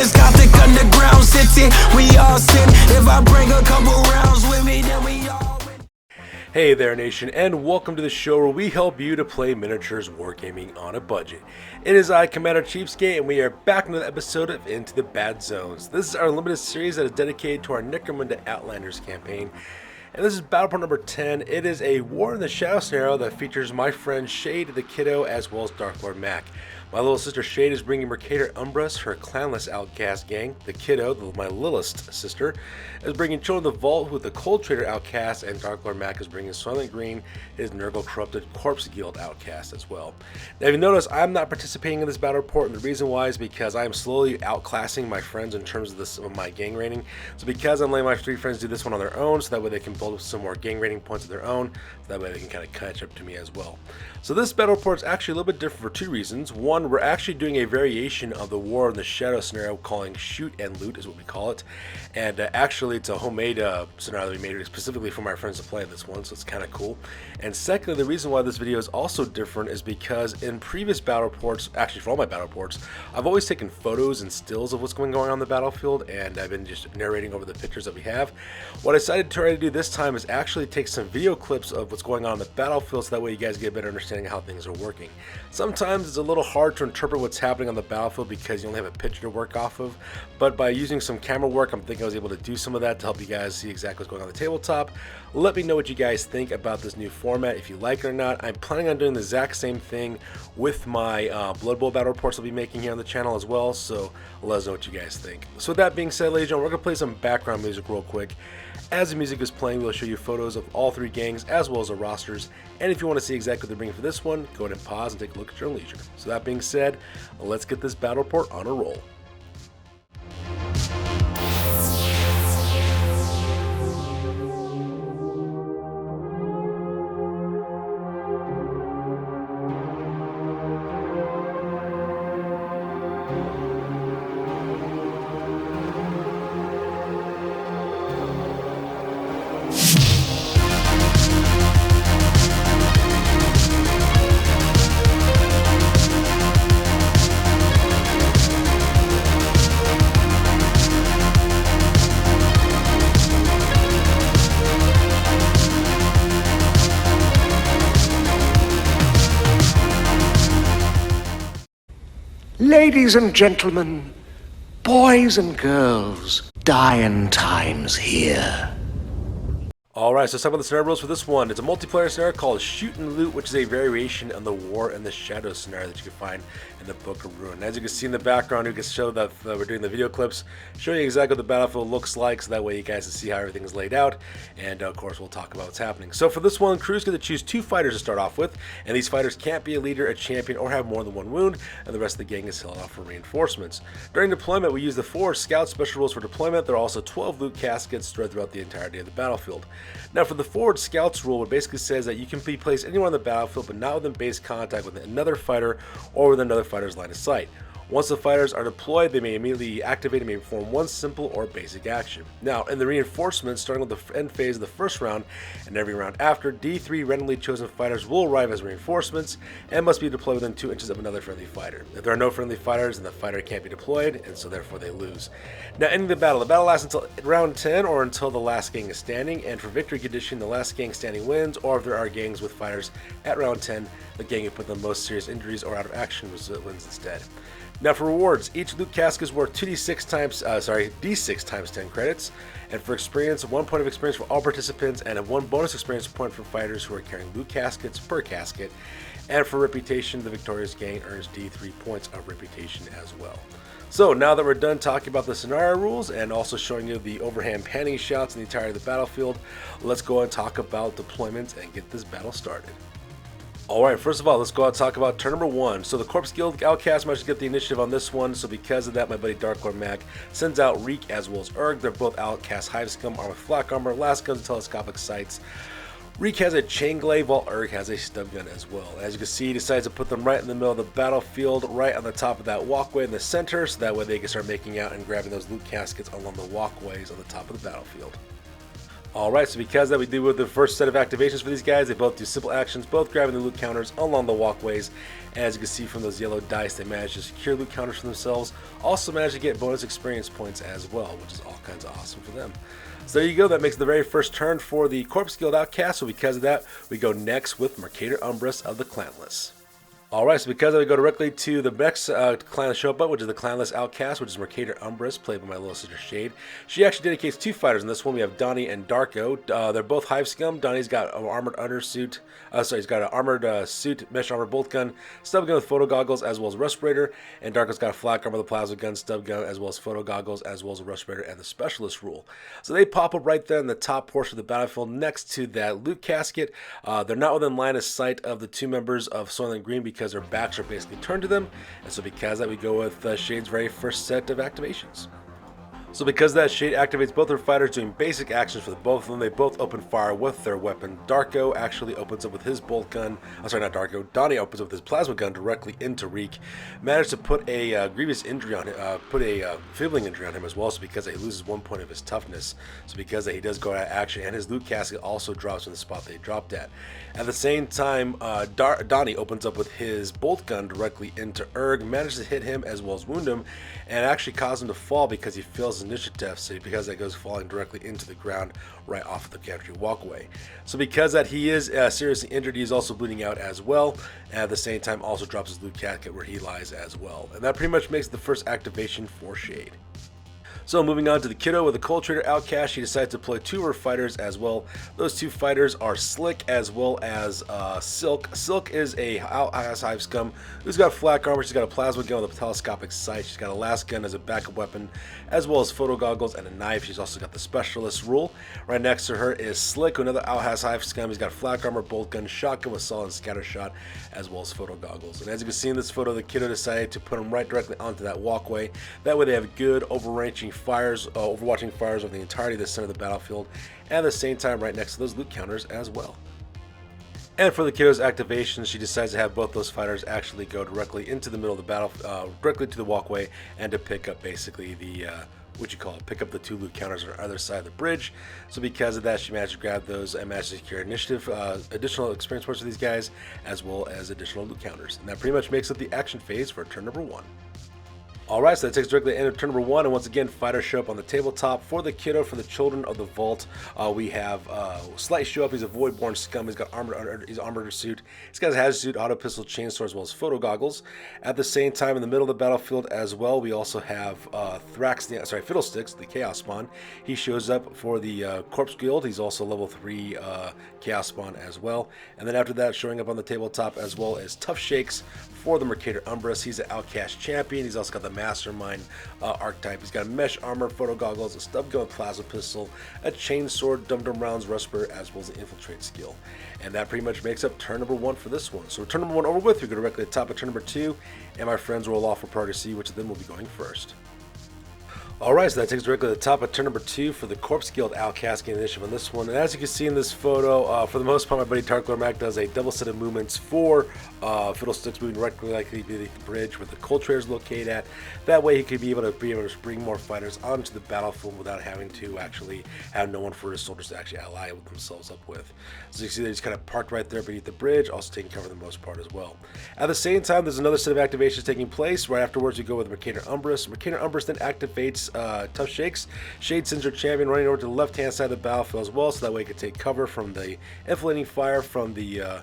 this gothic underground city. We all sin. If I bring a couple rounds with me, then we all win. Hey there, nation, and welcome to the show where we help you to play miniatures wargaming on a budget. It is I, Commander Cheapskate, and we are back with another episode of Into the Bad Zones. This is our limited series that is dedicated to our Necromunda Outlanders campaign, and this is battle report number 10. It is a War in the Shadow scenario that features my friend Shade the Kiddo as well as Dark Lord Mac. My little sister Shade is bringing Mercator Umbrus, her Clanless Outcast gang. The Kiddo, my littlest sister, is bringing Children of the Vault with the Cold Trader Outcasts, and Dark Lord Mac is bringing Soylent Green, his Nurgle Corrupted Corpse Guild Outcast as well. Now, if you notice, I'm not participating in this battle report, and the reason why is because I am slowly outclassing my friends in terms of my gang rating. So because I'm letting my three friends do this one on their own, so that way they can build up some more gang rating points of their own, so that way they can kind of catch up to me as well. So this battle report is actually a little bit different for two reasons. One, we're actually doing a variation of the War in the Shadow scenario, calling Shoot and Loot is what we call it. And actually it's a homemade scenario that we made specifically for my friends to play this one, so it's kind of cool. And secondly, the reason why this video is also different is because in previous battle reports, actually for all my battle reports, I've always taken photos and stills of what's going on the battlefield, and I've been just narrating over the pictures that we have. What I decided to try to do this time is actually take some video clips of what's going on the battlefield, so that way you guys get a better understanding of how things are working. Sometimes it's a little hard to interpret what's happening on the battlefield because you only have a picture to work off of, but by using some camera work, I'm thinking I was able to do some of that to help you guys see exactly what's going on the tabletop. Let me know what you guys think about this new format, if you like it or not. I'm planning on doing the exact same thing with my Blood Bowl battle reports I'll be making here on the channel as well, so let us know what you guys think. So with that being said, ladies and gentlemen, we're going to play some background music real quick. As the music is playing, we'll show you photos of all three gangs as well as the rosters, and if you want to see exactly what they're bringing for this one, go ahead and pause and take a look at your own leisure. So that being said, let's get this battle report on a roll. Ladies and gentlemen, boys and girls, dying times here. Alright, so let's talk about the scenario rules for this one. It's a multiplayer scenario called Shoot and Loot, which is a variation on the War in the Shadow scenario that you can find in the Book of Ruin. As you can see in the background, you can show that we're doing the video clips, showing you exactly what the battlefield looks like, so that way you guys can see how everything is laid out, and of course we'll talk about what's happening. So for this one, crews get to choose two fighters to start off with, and these fighters can't be a leader, a champion, or have more than one wound, and the rest of the gang is held off for reinforcements. During deployment, we use the 4 scout special rules for deployment. There are also 12 loot caskets spread throughout the entirety of the battlefield. Now for the forward scouts rule, it basically says that you can be placed anywhere on the battlefield, but not within base contact with another fighter or with another fighter's line of sight. Once the fighters are deployed, they may immediately activate and may perform one simple or basic action. Now, in the reinforcements, starting with the end phase of the first round and every round after, D3 randomly chosen fighters will arrive as reinforcements and must be deployed within 2 inches of another friendly fighter. If there are no friendly fighters, then the fighter can't be deployed, and so therefore they lose. Now, ending the battle lasts until round 10 or until the last gang is standing, and for victory condition, the last gang standing wins, or if there are gangs with fighters at round 10, the gang who put the most serious injuries or out of action wins instead. Now for rewards, each loot cask is worth D6 times 10 credits, and for experience, 1 point of experience for all participants, and 1 bonus experience point for fighters who are carrying loot caskets per casket. And for reputation, the victorious gang earns D3 points of reputation as well. So now that we're done talking about the scenario rules and also showing you the overhand panning shots in the entirety of the battlefield, let's go and talk about deployments and get this battle started. Alright, first of all, let's go out and talk about turn number 1. So the Corpse Guild Outcasts must get the initiative on this one, so because of that, my buddy Dark Lord Mac sends out Reek as well as Urg. They're both Outcast Hive Scum, armed with flak armor, last guns, and telescopic sights. Reek has a chain glaive, while Urg has a stub gun as well. As you can see, he decides to put them right in the middle of the battlefield, right on the top of that walkway in the center, so that way they can start making out and grabbing those loot caskets along the walkways on the top of the battlefield. Alright, so because that we do with the first set of activations for these guys, they both do simple actions, both grabbing the loot counters along the walkways. And as you can see from those yellow dice, they manage to secure loot counters for themselves. Also manage to get bonus experience points as well, which is all kinds of awesome for them. So there you go, that makes the very first turn for the Corpse Guild Outcast. So because of that, we go next with Mercator Umbrus of the Clanless. Alright, so because we go directly to the next clan show up, which is the Clanless Outcast, which is Mercator Umbrus, played by my little sister Shade. She actually dedicates 2 fighters in this one. We have Donnie and Darko. They're both Hive Scum. Donnie's got an armored undersuit. He's got an armored suit, mesh armor bolt gun, stub gun with photo goggles, as well as respirator. And Darko's got a flak armor, the plasma gun, stub gun, as well as photo goggles, as well as a respirator and the specialist rule. So they pop up right there in the top portion of the battlefield next to that loot casket. They're not within line of sight of the 2 members of Soylent Green because their backs are basically turned to them. And so because that, we go with Shade's very first set of activations. So because that, Shade activates both their fighters doing basic actions for the both of them. They both open fire with their weapon. Darko actually opens up with his bolt gun. I'm sorry, not Darko. Donnie opens up with his plasma gun directly into Reek. Managed to put a grievous injury on him, put a fibling injury on him as well. So because he loses 1 point of his toughness. So because he does go out of action, and his loot casket also drops in the spot they dropped at. At the same time, Donnie opens up with his bolt gun directly into Erg. Manages to hit him as well as wound him, and actually cause him to fall because he fails his initiative, so because that goes falling directly into the ground right off of the gantry walkway. So because that, he is seriously injured, he's also bleeding out as well, and at the same time also drops his loot casket where he lies as well. And that pretty much makes the first activation for Shade. So moving on to the kiddo with the Cold Trader Outcast, she decides to deploy 2 of her fighters as well. Those 2 fighters are Slick as well as Silk. Silk is a Outcast Hive Scum who's got flak armor. She's got a plasma gun with a telescopic sight. She's got a last gun as a backup weapon, as well as photo goggles and a knife. She's also got the specialist rule. Right next to her is Slick, another Outcast Hive Scum. He's got flak armor, bolt gun, shotgun with solid scatter shot, as well as photo goggles. And as you can see in this photo, the kiddo decided to put him right directly onto that walkway. That way they have good overarching fires, overwatching fires over the entirety of the center of the battlefield, and at the same time right next to those loot counters as well. And for the kiddo's activation, she decides to have both those fighters actually go directly into the middle of the battle, directly to the walkway, and to pick up basically the pick up the 2 loot counters on the other side of the bridge. So because of that, she managed to grab those and managed to secure initiative, additional experience points for these guys, as well as additional loot counters. And that pretty much makes up the action phase for turn number 1. Alright, so that takes directly to the end of turn number 1, and once again, fighters show up on the tabletop. For the kiddo, for the Children of the Vault, we have Slight show up. He's a Voidborn Scum. He's got armored suit. He's got his hazard suit, auto pistol, chainsaw, as well as photo goggles. At the same time, in the middle of the battlefield as well, we also have Fiddlesticks, the Chaos Spawn. He shows up for the Corpse Guild. He's also level 3 Chaos Spawn as well. And then after that, showing up on the tabletop as well as Tough Shakes for the Mercator Umbrus. He's an Outcast champion. He's also got the Mastermind archetype. He's got mesh armor, photo goggles, a stub gun with plasma pistol, a chain sword, dum-dum rounds, respirator, as well as an infiltrate skill. And that pretty much makes up turn number 1 for this one. So turn number 1 over with, we go directly to the top of turn number 2, and my friends roll off for priority C, which of them will be going first. Alright, so that takes us directly to the top of turn number 2 for the Corpse Guild Outcast getting initiative on this one. And as you can see in this photo, for the most part, my buddy Tarkler Mac does a double set of movements for Fiddlesticks moving directly beneath the bridge where the Cold Trader is located at. That way he could be able to bring more fighters onto the battlefield without having to actually have no one for his soldiers to actually ally with themselves up with. So you can see they're just kind of parked right there beneath the bridge, also taking cover for the most part as well. At the same time, there's another set of activations taking place. Right afterwards, we go with Mercator Umbrus. Mercator Umbrus then activates Tough Shakes. Shade sends her champion running over to the left-hand side of the battlefield as well, so that way he can take cover from the inflating fire from the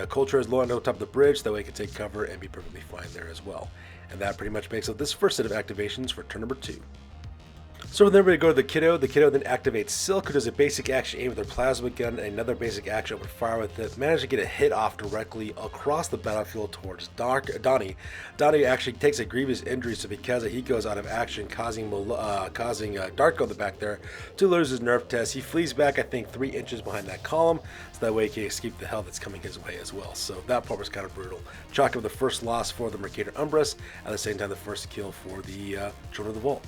Cold Trader's low on top of the bridge. That way he can take cover and be perfectly fine there as well. And that pretty much makes up this first set of activations for turn number 2. So then we go to the kiddo. The kiddo then activates Silk, who does a basic action aim with her plasma gun, and another basic action open fire with it. Managed to get a hit off directly across the battlefield towards Donnie. Donnie actually takes a grievous injury, so because he goes out of action, causing Darko in the back there to lose his nerf test. He flees back, I think, 3 inches behind that column, so that way he can escape the hell that's coming his way as well. So that part was kind of brutal. Chalk up the first loss for the Mercator Umbrus, at the same time the first kill for the Children of the Vault.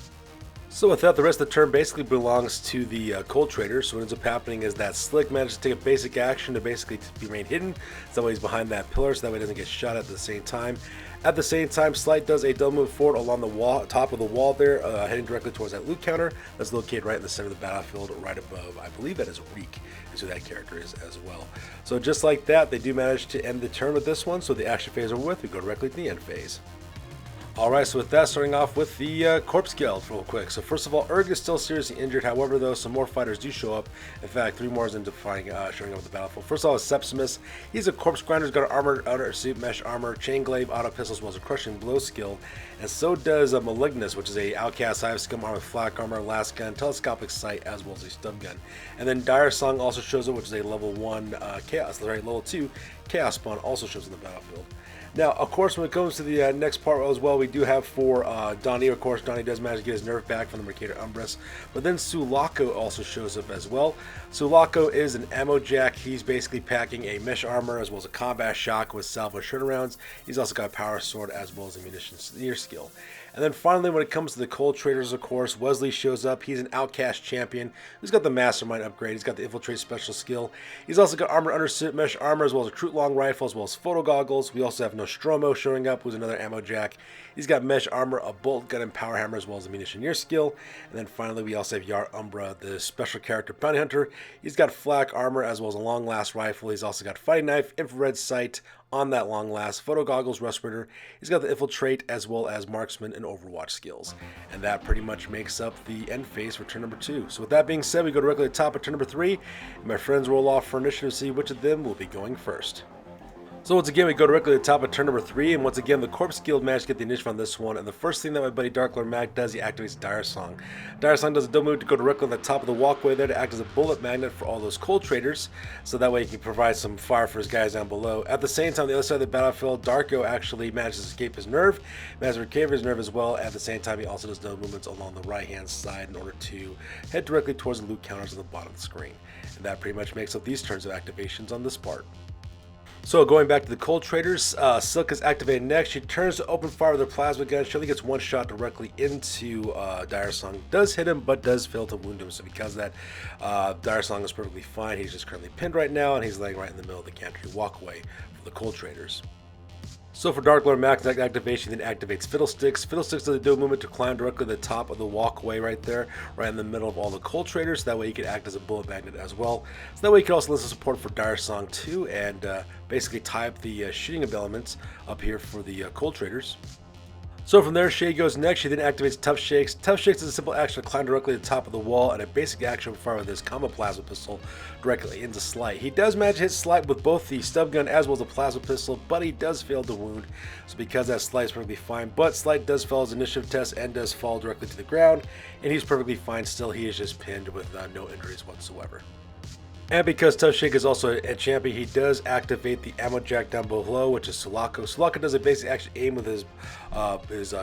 So with that, the rest of the turn basically belongs to the Cold Trader. So what ends up happening is that Slick manages to take a basic action to basically remain hidden. So that way he's behind that pillar, so that way he doesn't get shot at the same time. At the same time, Slight does a double move forward along the wall, top of the wall there, heading directly towards that loot counter. That's located right in the center of the battlefield, right above, I believe that is Reek, is who that character is as well. So just like that, they do manage to end the turn with this one. So the action phase over with, we go directly to the end phase. Alright, so with that, starting off with the Corpse Guild real quick. So first of all, Urg is still seriously injured. However, though, some more fighters do show up. In fact, 3 more is into showing up on the battlefield. First of all, is Sepsimus. He's a corpse grinder. He's got an armored outer suit, mesh armor, chain glaive, auto pistol, as well as a crushing blow skill. And so does Malignus, which is a outcast hive scum armor, flak armor, last gun, telescopic sight, as well as a stub gun. And then Dire Song also shows up, which is a level 1 chaos. Right, level 2 chaos spawn also shows in the battlefield. Now, of course, when it comes to the next part as well, we do have for Donnie, of course, Donnie does manage to get his nerf back from the Mercator Umbrus. But then Sulaco also shows up as well. Sulaco is an ammo jack. He's basically packing a mesh armor as well as a combat shock with salvo turnarounds. He's also got a power sword as well as a munitions near skill. And then finally, when it comes to the Cold Traders, of course, Wesley shows up. He's an outcast champion who's got the Mastermind upgrade. He's got the Infiltrate special skill. He's also got armored undersuit, mesh armor, as well as a Recruit long rifle, as well as photo goggles. We also have Nostromo showing up, who's another ammo jack. He's got mesh armor, a bolt gun, and power hammer, as well as a munitioneer skill. And then finally, we also have Yar Umbra, the special character bounty hunter. He's got flak armor, as well as a long last rifle. He's also got fighting knife, infrared sight on that long last, photo goggles, respirator. He's got the infiltrate as well as marksman and overwatch skills. And that pretty much makes up the end phase for turn number 2. So with that being said, we go directly to the top of turn number 3. And my friends roll off for initiative to see which of them will be going first. So once again, we go directly to the top of turn number 3, and once again, the Corpse Guild managed to get the initiative on this one, and the first thing that my buddy Dark Lord Mac does, he activates Dire Song. Dire Song does a double move to go directly on the top of the walkway there to act as a bullet magnet for all those Cold Traders, so that way he can provide some fire for his guys down below. At the same time, the other side of the battlefield, Darko actually manages to escape his nerve, manages to recover his nerve as well. At the same time, he also does double movements along the right-hand side in order to head directly towards the loot counters on the bottom of the screen. And that pretty much makes up these turns of activations on this part. So going back to the Cold Traders, Silk is activated next. She turns to open fire with her plasma gun. She only gets one shot directly into Dire Song. Does hit him, but does fail to wound him. So because of that, Dire Song is perfectly fine. He's just currently pinned right now, and he's laying right in the middle of the gantry walkway for the Cold Traders. So for Dark Lord Mac's activation, then activates Fiddlesticks. Fiddlesticks does a double movement to climb directly to the top of the walkway right there, right in the middle of all the Cold Traders. That way he can act as a bullet magnet as well. So that way he can also listen support for Dire Song too, and basically tie up the shooting elements up here for the Cold Traders. So from there, Shay goes next. She then activates Tough Shakes. Tough Shakes is a simple action to climb directly to the top of the wall, and a basic action to fire with his combo plasma pistol directly into Slight. He does manage to hit Slight with both the stub gun as well as the plasma pistol, but he does fail to wound. So because that, Slight is perfectly fine, but Slight does fail his initiative test and does fall directly to the ground, and he's perfectly fine still. He is just pinned with no injuries whatsoever. And because Tough Shake is also a champion, he does activate the ammo jack down below, which is Sulaco. Sulaco does a basic action aim with his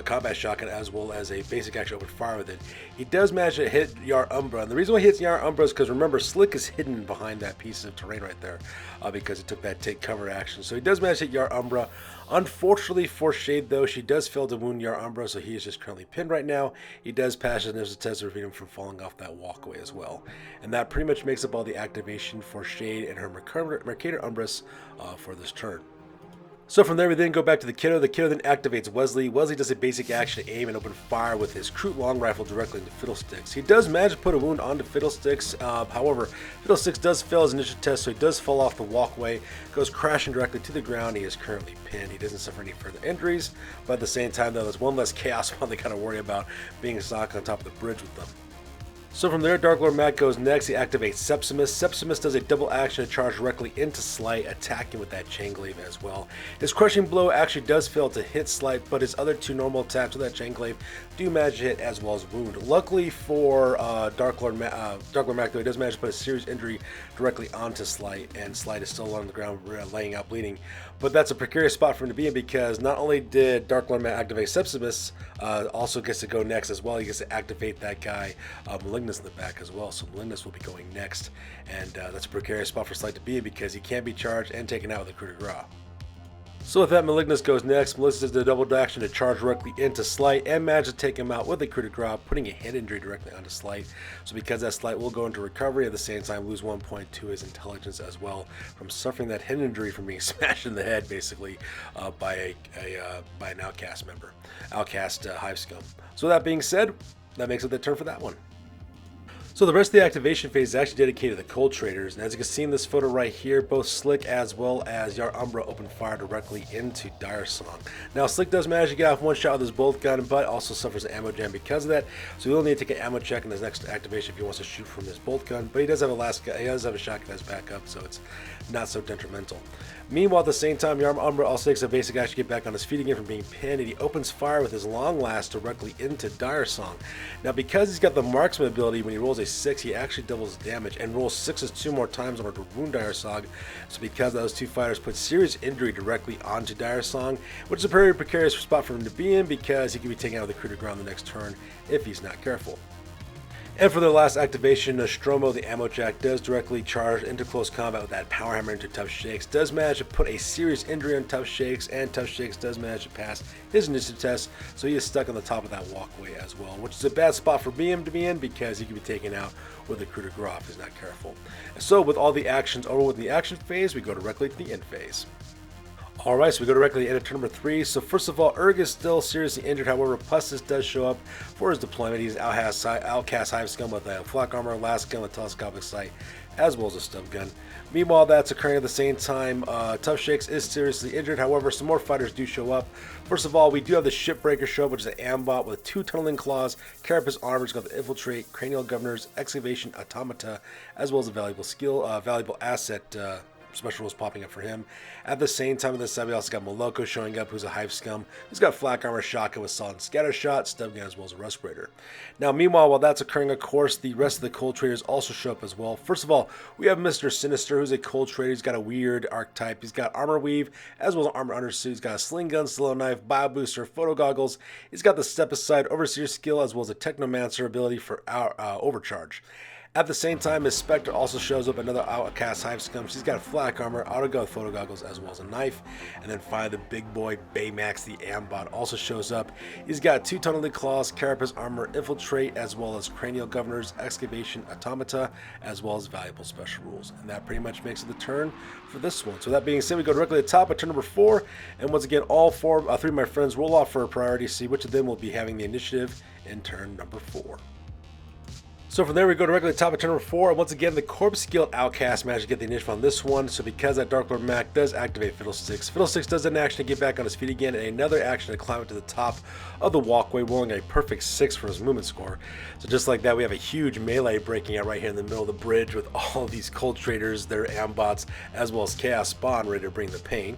combat shotgun as well as a basic action open fire with it. He does manage to hit Yar Umbra, and the reason why he hits Yar Umbra is because remember, Slick is hidden behind that piece of terrain right there because he took that take cover action. So he does manage to hit Yar Umbra. Unfortunately for Shade, though, she does fail to wound Yar Umbra, so he is just currently pinned right now. He does pass his initiative test to prevent him from falling off that walkway as well. And that pretty much makes up all the activation for Shade and her Mercator Umbrus for this turn. So from there, we then go back to the Kiddo. The Kiddo then activates Wesley. Wesley does a basic action to aim and open fire with his Recruit long rifle directly into Fiddlesticks. He does manage to put a wound onto Fiddlesticks. However, Fiddlesticks does fail his initiative test, so he does fall off the walkway, goes crashing directly to the ground. He is currently pinned. He doesn't suffer any further injuries, but at the same time, though, there's one less chaos while they kind of worry about being stuck on top of the bridge with them. So from there, Dark Lord Mac goes next. He activates Sepsimus. Sepsimus does a double action to charge directly into Slight, attacking with that chain glaive as well. His crushing blow actually does fail to hit Slight, but his other 2 normal attacks with that chain glaive do manage to hit as well as wound. Luckily for Dark Lord Mac, though, he does manage to put a serious injury directly onto Slight, and Slight is still on the ground laying out bleeding. But that's a precarious spot for him to be in because not only did Dark Lord Mac activate Sepsimus, also gets to go next as well. He gets to activate that guy, Malignus, in the back as well. So Malignus will be going next, and that's a precarious spot for Slight to be in because he can't be charged and taken out with a coup de grace. So with that, Malignus goes next. Melissa does the double action to charge directly into Slight and manage to take him out with a critical drop, putting a hit injury directly onto Slight. So because that Slight will go into recovery, at the same time lose 1 point to his intelligence as well from suffering that hit injury from being smashed in the head, basically, by an Outcast member, Outcast Hive Scum. So that being said, that makes it the turn for that one. So the rest of the activation phase is actually dedicated to the Cold Traders, and as you can see in this photo right here, both Slick as well as Yar Umbra open fire directly into Dire Song. Now Slick does manage to get off one shot with his bolt gun, but also suffers an ammo jam because of that, so he will need to take an ammo check in his next activation if he wants to shoot from his bolt gun, but he does have a shotgun as backup, so it's not so detrimental. Meanwhile, at the same time, Yar Umbra also takes a basic action to get back on his feet again from being pinned, and he opens fire with his long last directly into Dire Song. Now because he's got the marksman ability, when he rolls a 6, he actually doubles damage and rolls 6s 2 more times in order to wound Dire Song. So because those two fighters put serious injury directly onto Dire Song, which is a very precarious spot for him to be in because he could be taken out of the coup de grace the next turn if he's not careful. And for their last activation, Nostromo, the ammo jack, does directly charge into close combat with that power hammer into Tough Shakes. Does manage to put a serious injury on Tough Shakes, and Tough Shakes does manage to pass his initiative test, so he is stuck on the top of that walkway as well, which is a bad spot for BM to be in because he can be taken out with a coup de grace if he's not careful. And so with all the actions over with the action phase, we go directly to the end phase. Alright, so we go directly to the end of turn number 3. So first of all, Urg is still seriously injured, however, Pustis does show up for his deployment. He's Outcast Hive Scum with a flak armor, last gun with telescopic sight, as well as a stub gun. Meanwhile, that's occurring at the same time. Tough Shakes is seriously injured, however, some more fighters do show up. First of all, we do have the Shipbreaker show up, which is an ambot with 2 tunneling claws, carapace armor, it's got the infiltrate, cranial governors, excavation automata, as well as a valuable asset special rules popping up for him. At the same time on this side, we also got Moloko showing up, who's a Hive Scum. He's got flak armor, shotgun with solid scatter shot, stub gun, as well as a respirator. Now, meanwhile, while that's occurring, of course, the rest of the Cold Traders also show up as well. First of all, we have Mr. Sinister, who's a Cold Trader. He's got a weird archetype. He's got armor weave, as well as armor undersuit. He's got a sling gun, slow knife, bio booster, photo goggles. He's got the step aside overseer skill, as well as a technomancer ability for overcharge. At the same time, his Spectre also shows up, another Outcast Hive Scum. She's got flak armor, auto gun with photo goggles, as well as a knife. And then finally, the big boy Baymax, the Ambot, also shows up. He's got 2 tunneling claws, carapace armor, infiltrate, as well as cranial governors, excavation automata, as well as valuable special rules. And that pretty much makes it the turn for this one. So that being said, we go directly to the top of turn number 4. And once again, all 3 of my friends roll off for a priority, see which of them will be having the initiative in turn number 4. So from there, we go directly to the top of turn number 4. And once again, the Corpse Guild Outcast managed to get the initiative on this one. So because that Dark Lord Mac does activate Fiddlesticks, Fiddlesticks does an action to get back on his feet again, and another action to climb up to the top of the walkway, rolling a perfect 6 for his movement score. So just like that, we have a huge melee breaking out right here in the middle of the bridge with all these Cold Traders, their Ambots, as well as Chaos Spawn ready to bring the pain.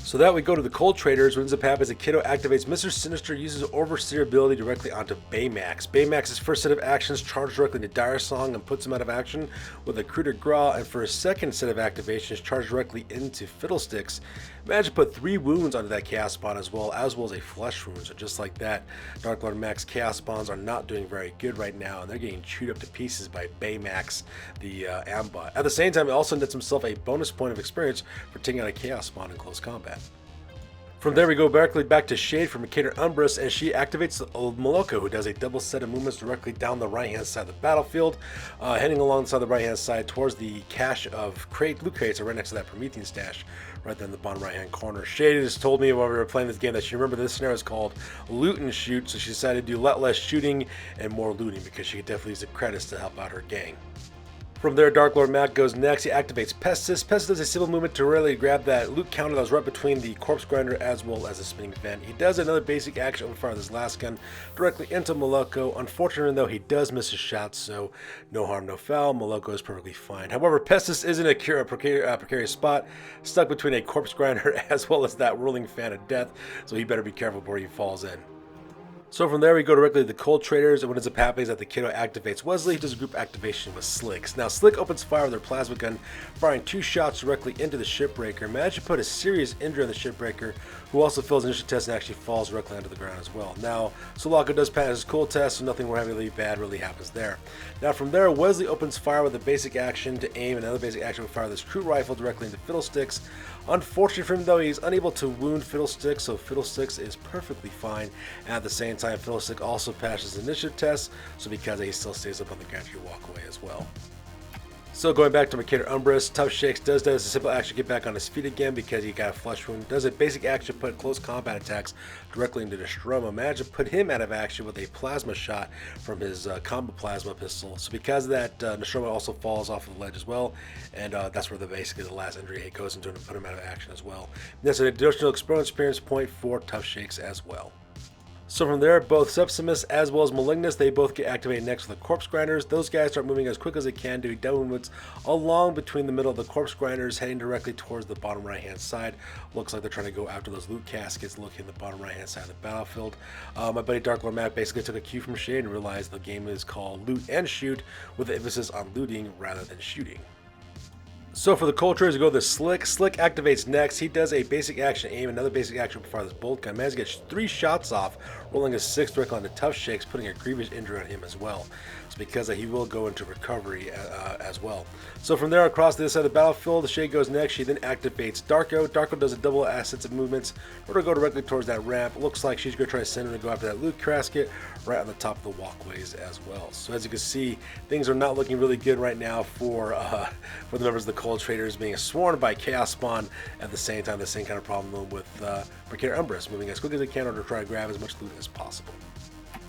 So that we go to the Cold Traders. What ends up happening is Kiddo activates Mr. Sinister, uses Overseer ability directly onto Baymax. Baymax's first set of actions charge directly to Dire Song and puts him out of action with a coup de grace, and for his second set of activations, charge directly into Fiddlesticks. Managed to put 3 wounds onto that Chaos Spawn as well as a flesh wound. So just like that, Dark Lord Max Chaos Spawns are not doing very good right now, and they're getting chewed up to pieces by Baymax, the Ambot. At the same time, he also nets himself a bonus point of experience for taking out a Chaos Spawn in close combat. From there, we go directly back to Shade for Mercator Umbrus, and she activates Moloko, who does a double set of movements directly down the right-hand side of the battlefield, heading alongside the right-hand side towards the cache of loot crates right next to that Promethean stash, right there in the bottom right-hand corner. Shade has told me while we were playing this game that she remembered this scenario is called Loot and Shoot, so she decided to do a lot less shooting and more looting because she could definitely use the credits to help out her gang. From there, Dark Lord Mac goes next. He activates Pestis. Pestis does a simple movement to really grab that loot counter that was right between the Corpse Grinder as well as the spinning vent. He does another basic action open fire with his last gun directly into Moloko. Unfortunately, though, he does miss his shot, so no harm, no foul. Moloko is perfectly fine. However, Pestis is in a precarious spot, stuck between a Corpse Grinder as well as that whirling fan of death, so he better be careful before he falls in. So from there we go directly to the Cold Traders, and what ends up happening is that the Kiddo activates Wesley. He does a group activation with Slicks. Now Slick opens fire with their plasma gun, firing 2 shots directly into the Shipbreaker. Managed to put a serious injury on the Shipbreaker, who also fails initiative test and actually falls directly onto the ground as well. Now Solaka does pass his cool test, so nothing really bad really happens there. Now from there, Wesley opens fire with a basic action to aim, another basic action will fire this Crew Rifle directly into Fiddlesticks. Unfortunately for him though, he's unable to wound Fiddlesticks, so Fiddlesticks is perfectly fine. And at the same time, Fiddlestick also passes the initiative test, so because he still stays up on the ground, you walk away as well. So going back to Mercator Umbrus, Tough Shakes does a simple action get back on his feet again because he got a flush wound. Does a basic action put close combat attacks directly into Nostromo. Managed to put him out of action with a plasma shot from his combo plasma pistol. So because of that, Nostromo also falls off of the ledge as well, and that's where basically the last injury hit goes into him to put him out of action as well. And that's an additional experience point for Tough Shakes as well. So from there, both Sepsimus as well as Malignus, they both get activated next to the Corpse Grinders. Those guys start moving as quick as they can, doing downwards along between the middle of the Corpse Grinders, heading directly towards the bottom right-hand side. Looks like they're trying to go after those loot caskets located in the bottom right-hand side of the battlefield. My buddy Dark Lord Matt basically took a cue from Shade and realized the game is called Loot and Shoot, with the emphasis on looting rather than shooting. So for the Cold Traders, we go to Slick. Slick activates next. He does a basic action aim, another basic action before this bolt gun. Managed to get 3 shots off, rolling a 6 directly onto Tough Shakes, putting a grievous injury on him as well. It's because he will go into recovery as well. So from there across the other side of the battlefield, the Shade goes next. She then activates Darko. Darko does a double assets of movements in order to go directly towards that ramp. Looks like she's going to try to send him to go after that loot casket right on the top of the walkways as well. So as you can see, things are not looking really good right now for the members of the Cold Traders, being sworn by Chaos Spawn. At the same time, the same kind of problem with Mercator Umbrus, moving as quickly as they can in order to try to grab as much loot as possible.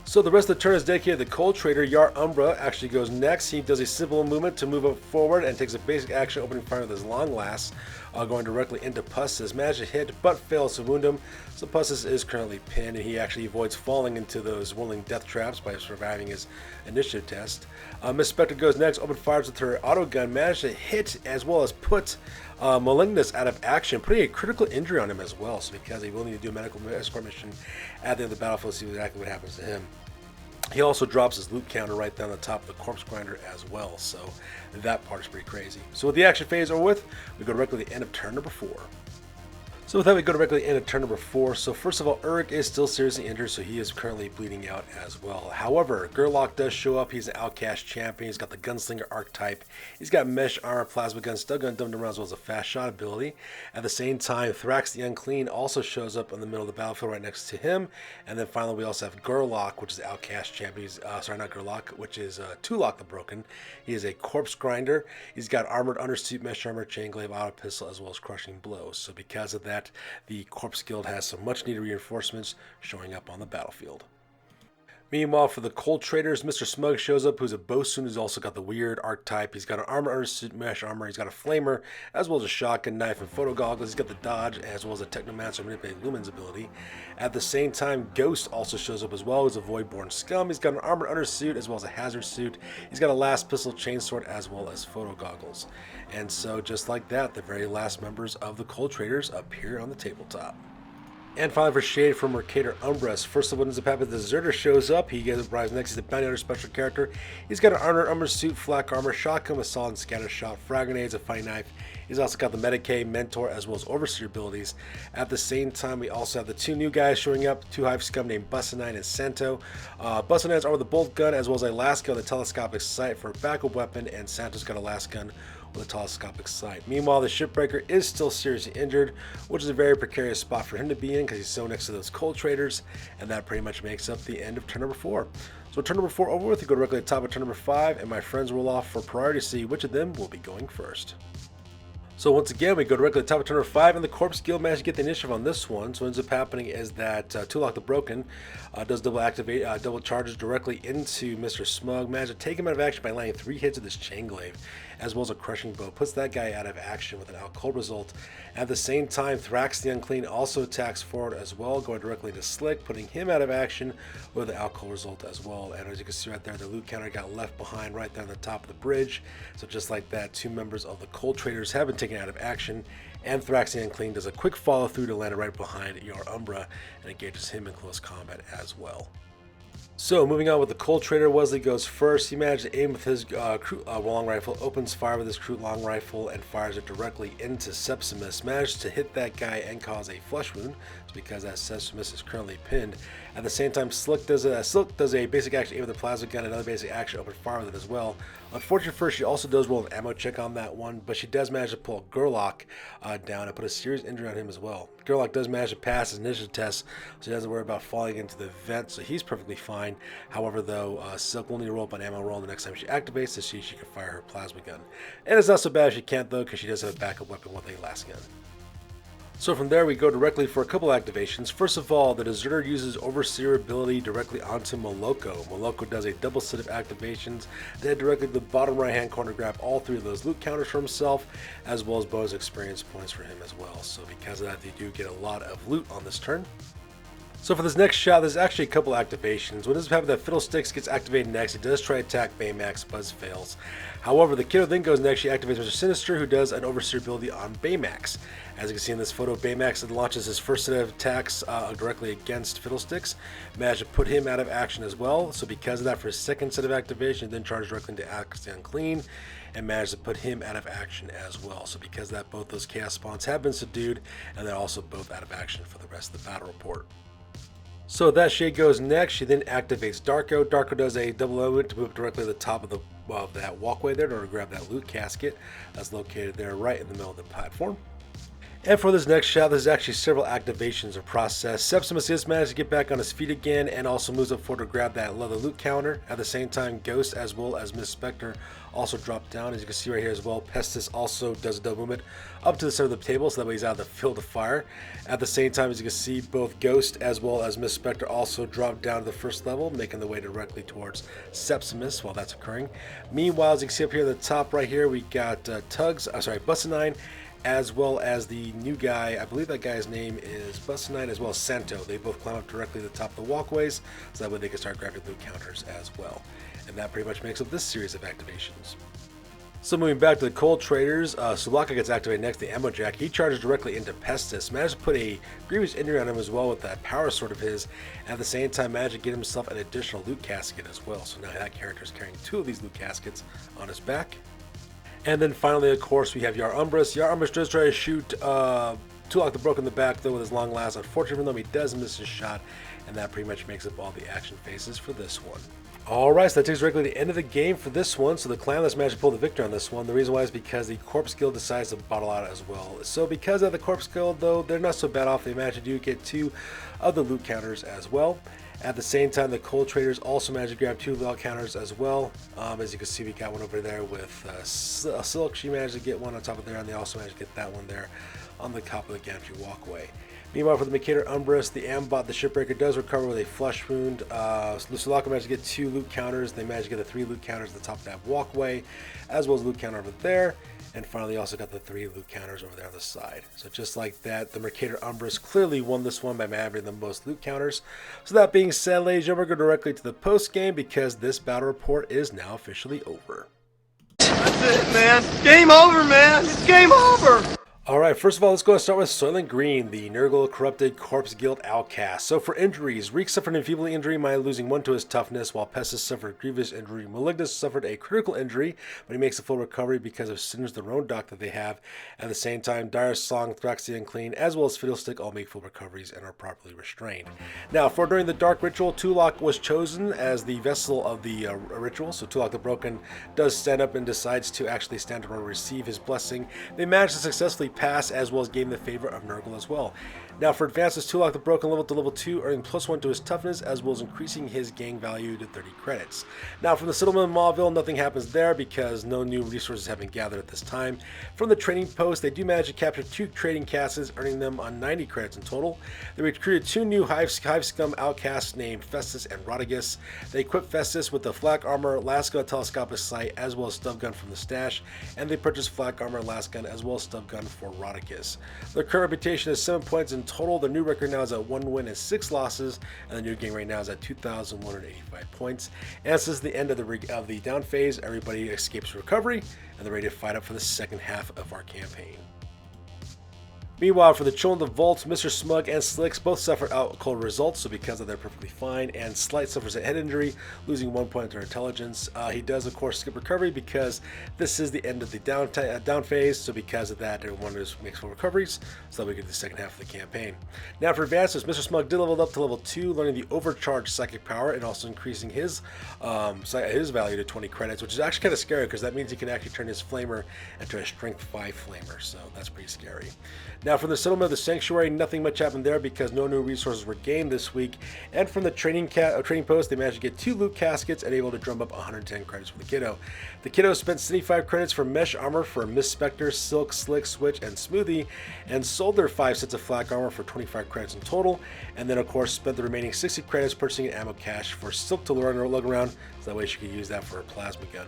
So the rest of the turn is dedicated to the Cold Trader. Yar Umbra actually goes next. He does a simple movement to move up forward and takes a basic action, opening fire with his long last, going directly into Pussis. Managed to hit, but fails to wound him. So Pussis is currently pinned, and he actually avoids falling into those whirling death traps by surviving his initiative test. Miss Spectre goes next, open fires with her auto gun, managed to hit as well as put Malignus out of action, putting a critical injury on him as well. So because he will need to do a medical escort mission at the end of the battlefield to see exactly what happens to him. He also drops his loot counter right down the top of the Corpse Grinder as well, so that part is pretty crazy. So with the action phase over with, we go directly to the end of turn number 4. So with that, we go directly to the end of turn number 4. So first of all, Uruk is still seriously injured, so he is currently bleeding out as well. However, Gerlach does show up. He's an outcast champion. He's got the Gunslinger archetype. He's got mesh armor, plasma gun, stun gun, dumbed around, as well as a fast shot ability. At the same time, Thrax the Unclean also shows up in the middle of the battlefield right next to him. And then finally, we also have Gerlach, which is the outcast champion. Sorry, not Gerlach, which is Tulok the Broken. He is a corpse grinder. He's got armored undersuit, mesh armor, chain glaive, auto pistol, as well as crushing blows. So because of that, the Corpse Guild has some much needed reinforcements showing up on the battlefield. Meanwhile, for the Cold Traders, Mr. Smug shows up, who's a bosun, who's also got the weird archetype. He's got an armor undersuit, mesh armor, he's got a flamer, as well as a shotgun, knife, and photo goggles. He's got the dodge, as well as a Technomancer manipulating lumens ability. At the same time, Ghost also shows up as well, who's a Voidborn scum. He's got an armor undersuit, as well as a hazard suit. He's got a last pistol, chainsword, as well as photo goggles. And so, just like that, the very last members of the Cold Traders appear on the tabletop. And finally for Shade from Mercator Umbrus. First of all, what ends up happening, the Deserter shows up. He arrives next. He's a bounty hunter special character. He's got an armor suit, flak armor, shotgun with solid and scatter shot, frag grenades, a fighting knife. He's also got the Medicaid, Mentor, as well as Overseer abilities. At the same time, we also have the 2 new guys showing up, 2 Hive scum named Bussanine and Santo. Bussanine's armor with the bolt gun, as well as a last gun with a telescopic sight for a backup weapon, and Santo's got a last gun with a telescopic sight. Meanwhile, the Shipbreaker is still seriously injured, which is a very precarious spot for him to be in because he's so next to those Cold Traders, and that pretty much makes up the end of turn number 4. So turn number 4 over with, we go directly to the top of turn number 5, and my friends roll off for priority to see which of them will be going first. So once again, we go directly to the top of turn number 5, and the Corpse Guild managed to get the initiative on this one. So what ends up happening is that Tulok the Broken does double charges directly into Mr. Smug. Managed to take him out of action by landing 3 hits with his chain glaive, as well as a crushing blow. Puts that guy out of action with an out cold result. At the same time, Thrax the Unclean also attacks forward as well, going directly to Slick, putting him out of action with an out cold result as well. And as you can see right there, the loot counter got left behind right there on the top of the bridge. So just like that, 2 members of the Cold Traders have been taken out of action, and Thrax the Unclean does a quick follow through to land right behind Yar Umbra and engages him in close combat as well. So moving on with the Cold Trader, Wesley goes first. He managed to aim with his Kroot long rifle, opens fire with his Kroot long rifle, and fires it directly into Septimus. Managed to hit that guy and cause a flesh wound. It's because that Septimus is currently pinned. At the same time, Slick does a basic action aim with the plasma gun, another basic action open fire with it as well. Unfortunately for her, she also does roll an ammo check on that one, but she does manage to pull Gerlach down and put a serious injury on him as well. Gerlach does manage to pass his initiative test, so he doesn't worry about falling into the vent, so he's perfectly fine. However, though, Silk will need to roll up an ammo roll the next time she activates to see if she can fire her plasma gun. And it's not so bad if she can't, though, because she does have a backup weapon with a last gun. So from there we go directly for a couple activations. First of all, the Deserter uses Overseer ability directly onto Moloko. Moloko does a double set of activations. They head directly to the bottom right hand corner, grab all three of those loot counters for himself, as well as bonus experience points for him as well. So because of that, they do get a lot of loot on this turn. So for this next shot, there's actually a couple activations. When this happens, that Fiddlesticks gets activated next. He does try to attack Baymax, Buzz fails. However, the Kiddo then goes next. She activates Mr. Sinister, who does an Overseer ability on Baymax. As you can see in this photo, Baymax launches his first set of attacks directly against Fiddlesticks. Managed to put him out of action as well. So because of that, for his second set of activation, then charged directly into Outlanders Unclean and managed to put him out of action as well. So because of that, both those Chaos Spawns have been subdued, and they're also both out of action for the rest of the battle report. So that shade goes next. She then activates Darko. Darko does a double movement to move directly to the top of that walkway there in order to grab that loot casket that's located there right in the middle of the platform. And for this next shot, there's actually several activations are processed. Septimus is managed to get back on his feet again and also moves up forward to grab that leather loot counter. At the same time, Ghost as well as Miss Spectre also drop down. As you can see right here as well, Pestis also does a double movement up to the center of the table, so that way he's out of the field of fire. At the same time, as you can see, both Ghost as well as Miss Spectre also drop down to the first level, making the way directly towards Septimus while that's occurring. Meanwhile, as you can see up here at the top right here, we got Bussanine, as well as the new guy. I believe that guy's name is Bussanine, as well as Santo. They both climb up directly to the top of the walkways, so that way they can start grabbing loot counters as well. And that pretty much makes up this series of activations. So moving back to the Cold Traders, Sulaka gets activated next, the Ammo Jack. He charges directly into Pestis, managed to put a grievous injury on him as well with that power sword of his, and at the same time managed to get himself an additional loot casket as well. So now that character is carrying two of these loot caskets on his back. And then finally, of course, we have Yar Umbrus. Yar Umbrus does try to shoot Tulak the Broken in the back, though, with his long last. Unfortunately, though, he does miss his shot, and that pretty much makes up all the action phases for this one. Alright, so that takes us directly to the end of the game for this one. So the Clanless managed to pull the victory on this one. The reason why is because the Corpse Guild decides to bottle out as well. So because of the Corpse Guild, though, they're not so bad off. They managed to get two of the loot counters as well. At the same time, the Cold Traders also managed to grab two loot counters as well. As you can see, we got one over there with Silk. She managed to get one on top of there, and they also managed to get that one there on the top of the gantry walkway. Meanwhile, for the Mercator Umbrus, the Ambot, the Shipbreaker, does recover with a flesh wound. Sulaka managed to get two loot counters. They managed to get the three loot counters at the top of that walkway, as well as a loot counter over there. And finally, also got the three loot counters over there on the side. So just like that, the Mercator Umbrus clearly won this one by having the most loot counters. So that being said, ladies and gentlemen, we're going directly to the post game because this battle report is now officially over. That's it, man. Game over, man. It's game over. Alright, first of all, let's go and start with Soylent Green, the Nurgle Corrupted Corpse Guild Outcast. So for injuries, Reek suffered an enfeebling injury by losing 1 to his toughness, while Pestis suffered a grievous injury. Malignus suffered a critical injury, but he makes a full recovery because of Singe the Roan Dock that they have. At the same time, Dire Song, Thrax the Unclean, as well as Fiddlestick all make full recoveries and are properly restrained. Now, for during the Dark Ritual, Tulak was chosen as the vessel of the ritual. So Tulak the Broken does stand up and decides to actually stand up and receive his blessing. They managed to successfully pass as well as gain the favor of Nurgle as well. Now for advances, Tulak the Broken level to level 2, earning +1 to his toughness, as well as increasing his gang value to 30 credits. Now from the settlement of Mauville, nothing happens there because no new resources have been gathered at this time. From the trading post, they do manage to capture 2 trading castles, earning them on 90 credits in total. They recruited 2 new Hive Scum outcasts named Festus and Rodigus. They equipped Festus with the flak armor, lasgun, telescopic sight, as well as stub gun from the stash, and they purchased flak armor, lasgun, as well as stub gun for Rodigus. Their current reputation is 7 points in total. Their new record now is at 1 win and 6 losses, and the new game right now is at 2,185 points. And since the end of the down phase, everybody escapes recovery, and they're ready to fight up for the second half of our campaign. Meanwhile, for the Children of the Vault, Mr. Smug and Slicks both suffered out cold results, so because of that, they're perfectly fine. And Slight suffers a head injury, losing 1 point to intelligence. He does, of course, skip recovery because this is the end of the down phase, so because of that, everyone just makes full recoveries, so that we get to the second half of the campaign. Now for advances, Mr. Smug did level up to level 2, learning the overcharged psychic power and also increasing his value to 20 credits, which is actually kind of scary because that means he can actually turn his flamer into a strength 5 flamer, so that's pretty scary. Now from the settlement of the sanctuary, nothing much happened there because no new resources were gained this week. And from the training post, they managed to get 2 loot caskets and able to drum up 110 credits for the kiddo. The kiddo spent 75 credits for mesh armor for Miss Spectre, Silk, Slick, Switch, and Smoothie, and sold their 5 sets of flak armor for 25 credits in total. And then of course spent the remaining 60 credits purchasing an ammo cache for Silk to lug around, so that way she could use that for her plasma gun.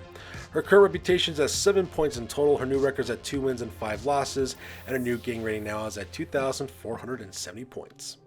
Her current reputation is at 7 points in total, her new record's at 2 wins and 5 losses, and her new gang rating now is at 2,470 points.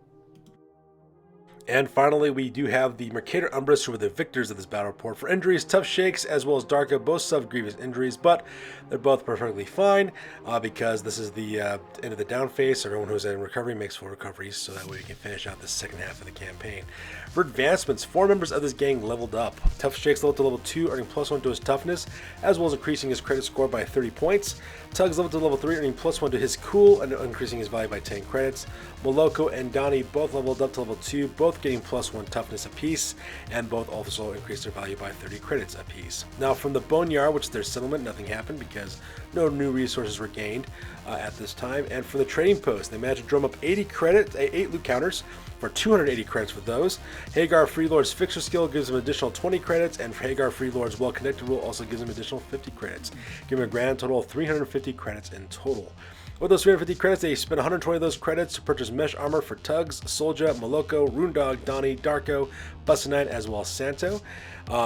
And finally, we do have the Mercator Umbrus, who were the victors of this battle report. For injuries, Tough Shakes as well as Darko both suffered grievous injuries, but they're both perfectly fine because this is the end of the down phase, so everyone who's in recovery makes full recoveries, so that way we can finish out the second half of the campaign. For advancements, 4 members of this gang leveled up. Tough Shakes leveled to level 2, earning +1 to his toughness, as well as increasing his credit score by 30 points. Tugs leveled to level 3, earning +1 to his cool and increasing his value by 10 credits. Moloko and Donnie both leveled up to level 2, both getting +1 toughness apiece, and both also increased their value by 30 credits apiece. Now from the Boneyard, which is their settlement, nothing happened because no new resources were gained at this time. And for the trading post, they managed to drum up 80 credits, 8 loot counters for 280 credits for those. Hagar Freelord's Fixer skill gives him additional 20 credits, and Hagar Freelord's Well Connected rule also gives him additional 50 credits, giving him a grand total of 350 credits in total. With those 350 credits, they spent 120 of those credits to purchase mesh armor for Tugs, Solja, Moloko, Runedog, Donnie, Darko, Bussanine, as well as Santo.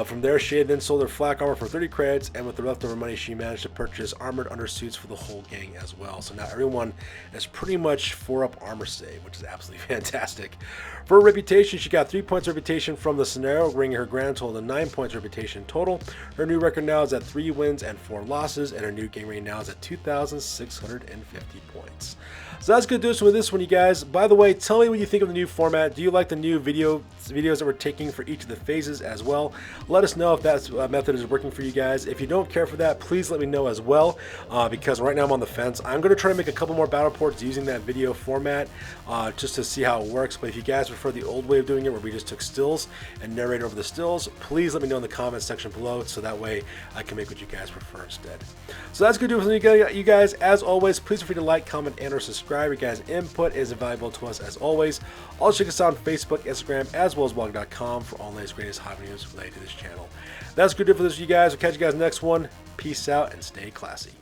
From there, she then sold her flak armor for 30 credits, and with the leftover money, she managed to purchase armored undersuits for the whole gang as well. So now everyone is pretty much 4-up armor save, which is absolutely fantastic. For her reputation, she got 3 points of reputation from the scenario, bringing her grand total to 9 points of reputation total. Her new record now is at 3 wins and 4 losses, and her new game rating now is at 2,650 points. So that's going to do it with this one, you guys. By the way, tell me what you think of the new format. Do you like the new videos that we're taking for each of the phases as well? Let us know if that method is working for you guys. If you don't care for that, please let me know as well, because right now I'm on the fence. I'm going to try to make a couple more battle reports using that video format just to see how it works. But if you guys prefer the old way of doing it, where we just took stills and narrate over the stills, please let me know in the comments section below, so that way I can make what you guys prefer instead. So that's going to do it for you guys. As always, please feel free to like, comment, and or subscribe. Your guys' input is invaluable to us as always. Also check us out on Facebook, Instagram, as well as blog.com for all the latest greatest hobby news related to this channel. That's good for this, you guys. We'll catch you guys next one. Peace out and stay classy.